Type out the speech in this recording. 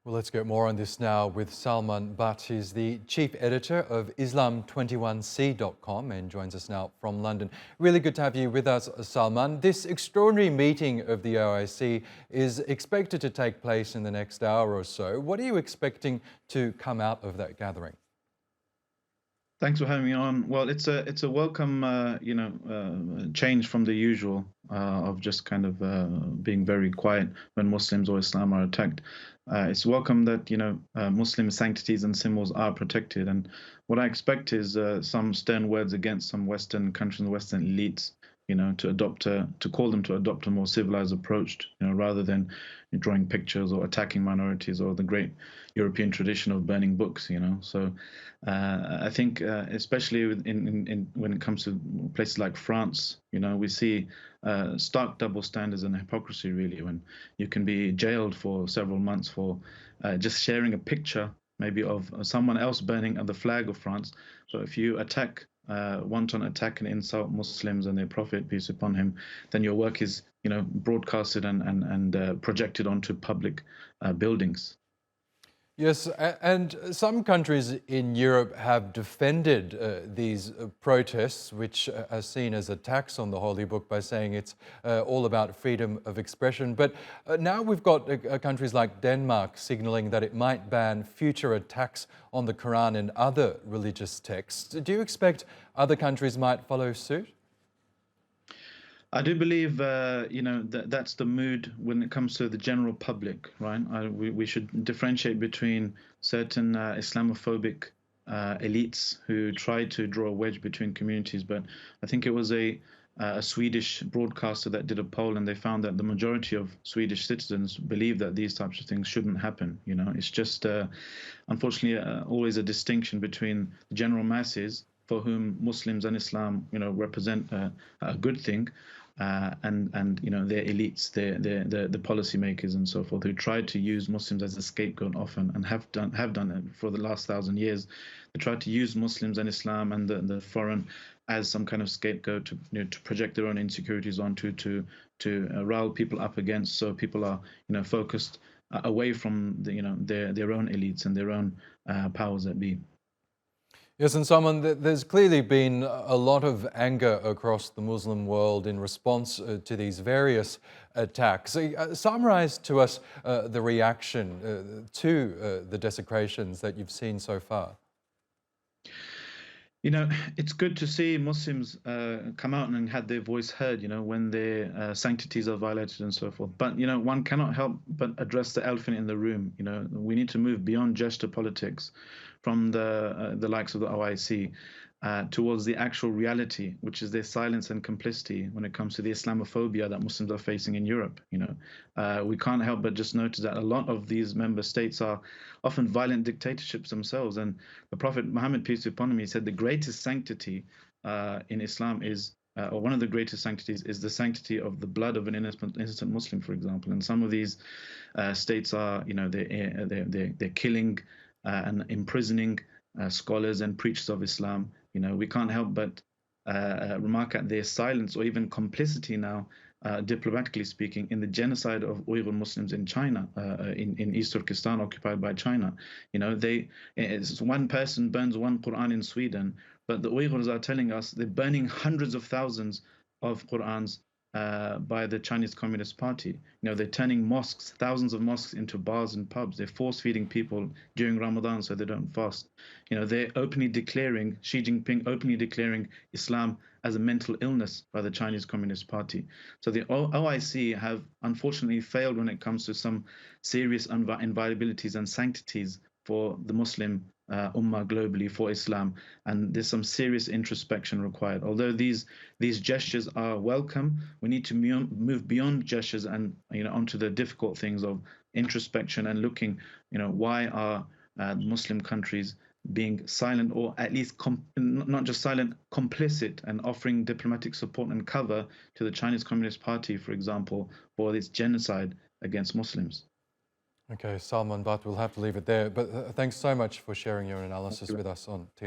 Well, let's get more on this now with Salman Butt. He's the chief editor of Islam21c.com and joins us now from London. Really good to have you with us, Salman. This extraordinary meeting of the OIC is expected to take place in the next hour or so. What are you expecting to come out of that gathering? Thanks for having me on. Well, it's a welcome, change from the usual of just kind of being very quiet when Muslims or Islam are attacked. It's welcome that Muslim sanctities and symbols are protected, and what I expect is some stern words against some Western countries and Western elites. To call them to adopt a more civilized approach, rather than drawing pictures or attacking minorities or the great European tradition of burning books. So I think, especially when it comes to places like France, we see stark double standards and hypocrisy, really, when you can be jailed for several months for just sharing a picture, maybe of someone else burning the flag of France. So if you wanton attack and insult Muslims and their Prophet, peace upon him, then your work is, broadcasted and projected onto public buildings. Yes, and some countries in Europe have defended these protests, which are seen as attacks on the Holy Book, by saying it's all about freedom of expression. But now we've got countries like Denmark signalling that it might ban future attacks on the Quran and other religious texts. Do you expect other countries might follow suit? I do believe, that's the mood when it comes to the general public, right? We should differentiate between certain Islamophobic elites who try to draw a wedge between communities. But I think it was a Swedish broadcaster that did a poll, and they found that the majority of Swedish citizens believe that these types of things shouldn't happen. It's just, unfortunately, always a distinction between the general masses, for whom Muslims and Islam, represent a good thing, and their elites, the policymakers and so forth, who try to use Muslims as a scapegoat often, and have done it for the last 1,000 years. They try to use Muslims and Islam and the foreign as some kind of scapegoat to project their own insecurities onto, to rile people up against, so people are focused away from their own elites and their own powers that be. Yes, and Salman, there's clearly been a lot of anger across the Muslim world in response to these various attacks. Summarize to us the reaction to the desecrations that you've seen so far. It's good to see Muslims come out and had their voice heard, when their sanctities are violated and so forth. But, one cannot help but address the elephant in the room. We need to move beyond gesture politics from the likes of the OIC towards the actual reality, which is their silence and complicity when it comes to the Islamophobia that Muslims are facing in Europe. We can't help but just notice that a lot of these member states are often violent dictatorships themselves. And the Prophet Muhammad, peace be upon him, he said the greatest sanctity in Islam is, or one of the greatest sanctities, is the sanctity of the blood of an innocent Muslim, for example. And some of these states are, they're killing and imprisoning scholars and preachers of Islam. We can't help but remark at their silence or even complicity now, diplomatically speaking, in the genocide of Uyghur Muslims in China, in East Turkestan, occupied by China. It's one person burns one Quran in Sweden, but the Uyghurs are telling us they're burning hundreds of thousands of Qurans by the Chinese Communist Party. They're turning mosques, thousands of mosques, into bars and pubs. They're force-feeding people during Ramadan so they don't fast. They're openly declaring, Xi Jinping openly declaring Islam as a mental illness by the Chinese Communist Party. So the OIC have unfortunately failed when it comes to some serious inviolabilities and sanctities for the Muslim ummah globally, for Islam, and there's some serious introspection required. Although these gestures are welcome, we need to move beyond gestures and onto the difficult things of introspection and looking, why are Muslim countries being silent, or at least not just silent, complicit, and offering diplomatic support and cover to the Chinese Communist Party, for example, for its genocide against Muslims. Okay, Salman Butt, we'll have to leave it there. But thanks so much for sharing your analysis with us on TR.